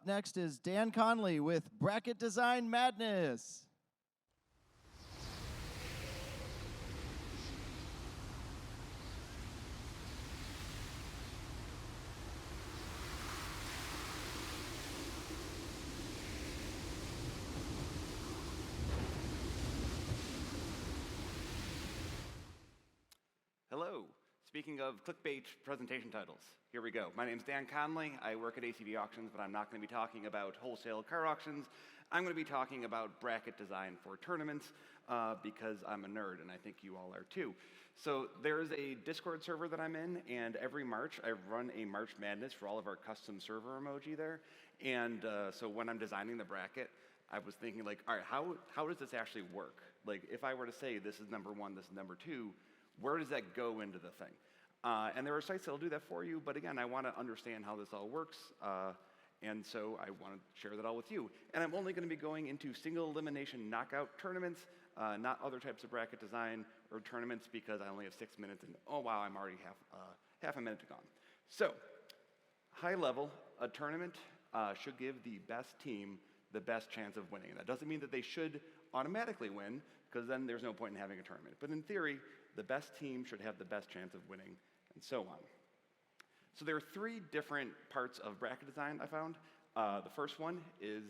next is Dan Conley with Bracket Design Madness. Hello. Speaking of clickbait presentation titles, here we go. My name's Dan Conley. I work at ACV Auctions, but I'm not going to be talking about wholesale car auctions. I'm going to be talking about bracket design for tournaments because I'm a nerd, and I think you all are too. So there's a Discord server that I'm in, and every March I run a March Madness for all of our custom server emoji there. And so when I'm designing the bracket, I was thinking like, all right, how does this actually work? Like if I were to say this is number one, this is number two, where does that go into the thing? And there are sites that will do that for you, but again, I want to understand how this all works, and so I want to share that all with you. And I'm only going to be going into single elimination knockout tournaments, not other types of bracket design or tournaments because I only have 6 minutes, and oh wow, I'm already half a minute gone. So, high level, a tournament should give the best team the best chance of winning. That doesn't mean that they should automatically win, because then there's no point in having a tournament. But in theory, the best team should have the best chance of winning, and so on. So there are 3 different parts of bracket design I found. The first one is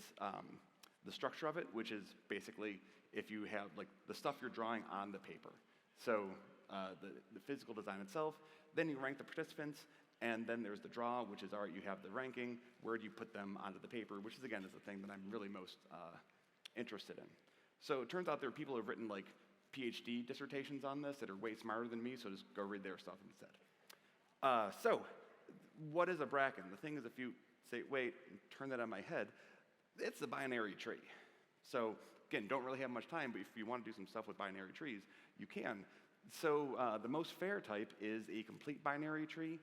the structure of it, which is basically if you have like the stuff you're drawing on the paper. So the physical design itself, then you rank the participants, and then there's the draw, which is, all right, you have the ranking, where do you put them onto the paper, which is, again, is the thing that I'm really most interested in. So it turns out there are people who have written like PhD dissertations on this that are way smarter than me, so just go read their stuff instead. So what is a bracket? And the thing is, if you say, wait, turn that on my head, it's the binary tree. So again, don't really have much time, but if you want to do some stuff with binary trees, you can. So the most fair type is a complete binary tree.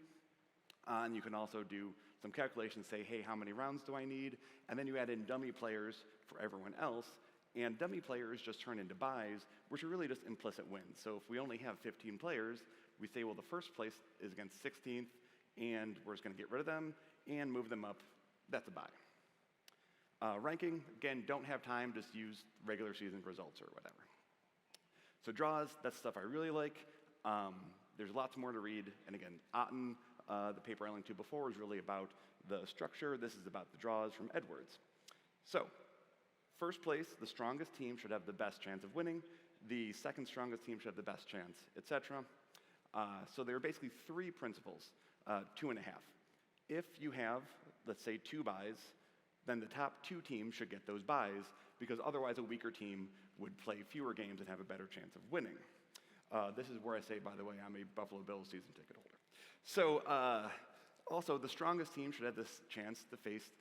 And you can also do some calculations, say, hey, how many rounds do I need? And then you add in dummy players for everyone else. And dummy players just turn into buys, which are really just implicit wins. So if we only have 15 players, we say, well, the first place is against 16th, and we're just going to get rid of them and move them up. That's a buy. Ranking, again, don't have time, just use regular season results or whatever. So draws, that's stuff I really like. There's lots more to read. And again, Otten, the paper I linked to before, is really about the structure. This is about the draws from Edwards. So first place, the strongest team should have the best chance of winning. The second strongest team should have the best chance, etc. So there are basically 3 principles, 2.5. If you have, let's say, 2 buys, then the top 2 teams should get those buys, because otherwise a weaker team would play fewer games and have a better chance of winning. This is where I say, by the way, I'm a Buffalo Bills season ticket holder. So also, the strongest team should have this chance to face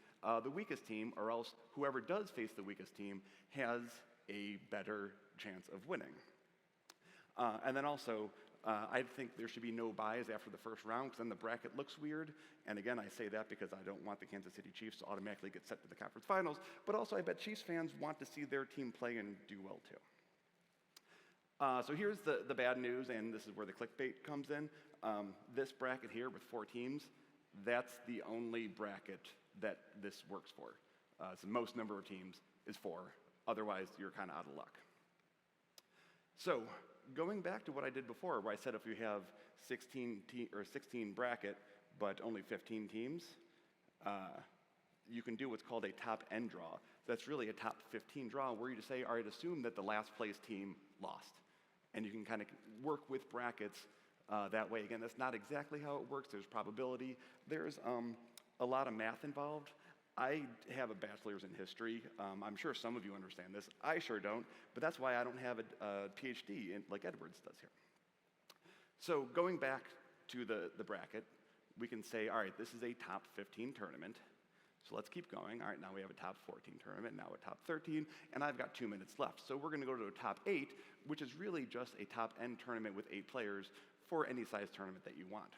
the weakest team, or else whoever does face the weakest team has a better chance of winning. And then also, I think there should be no buys after the first round, because then the bracket looks weird. And again, I say that because I don't want the Kansas City Chiefs to automatically get set to the conference finals, but also I bet Chiefs fans want to see their team play and do well too. So here's the bad news, and this is where the clickbait comes in. This bracket here with 4 teams, that's the only bracket that this works for. So the most number of teams is 4. Otherwise, you're kind of out of luck. So going back to what I did before, where I said if you have 16 bracket, but only 15 teams, you can do what's called a top N draw. That's really a top 15 draw, where you just say, all right, assume that the last place team lost. And you can kind of work with brackets that way. Again, that's not exactly how it works. There's probability. There's a lot of math involved. I have a bachelor's in history. I'm sure some of you understand this. I sure don't, but that's why I don't have a PhD like Edwards does here. So going back to the bracket, we can say, all right, this is a top 15 tournament. So let's keep going. All right, now we have a top 14 tournament, now a top 13, and I've got 2 minutes left. So we're going to go to a top 8, which is really just a top N tournament with 8 players for any size tournament that you want.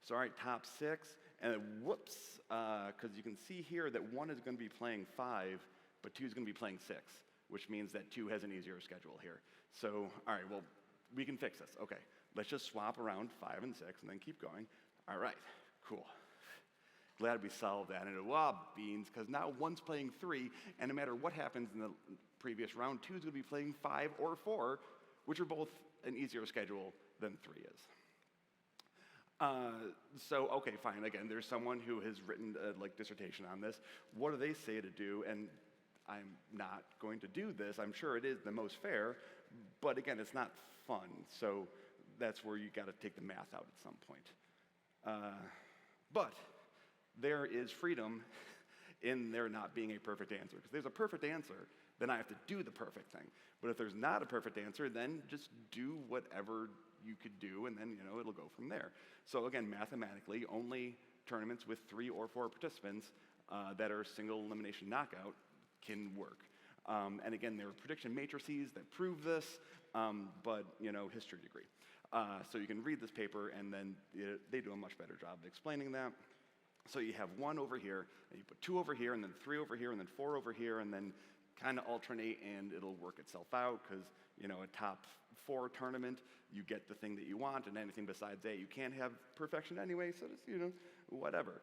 So all right, top 6, and then whoops, because you can see here that 1 is going to be playing 5, but 2 is going to be playing 6, which means that 2 has an easier schedule here. So all right, well, we can fix this. Okay, let's just swap around 5 and 6 and then keep going. All right, cool. Glad we solved that. And beans, because now one's playing 3, and no matter what happens in the previous round, 2's going to be playing 5 or 4, which are both an easier schedule than 3 is. So, okay, fine. Again, there's someone who has written a dissertation on this. What do they say to do? And I'm not going to do this. I'm sure it is the most fair, but again, it's not fun. So that's where you got to take the math out at some point. But there is freedom in there not being a perfect answer. Because there's a perfect answer, then I have to do the perfect thing. But if there's not a perfect answer, then just do whatever you could do, and then it'll go from there. So again, mathematically, only tournaments with 3 or 4 participants that are single elimination knockout can work. And again, there are prediction matrices that prove this, but history degree. So you can read this paper, and then they do a much better job of explaining that. So you have 1 over here, and you put 2 over here, and then 3 over here, and then 4 over here, and then kind of alternate, and it'll work itself out, because a top 4 tournament, you get the thing that you want, and anything besides A, you can't have perfection anyway, so just, whatever.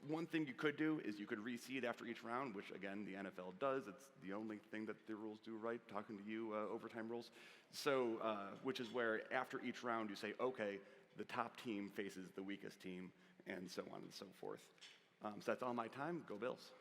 One thing you could do is you could reseed after each round, which again, the NFL does. It's the only thing that the rules do right, talking to you, overtime rules. So, which is where after each round you say, okay, the top team faces the weakest team, and so on and so forth. So that's all my time. Go Bills.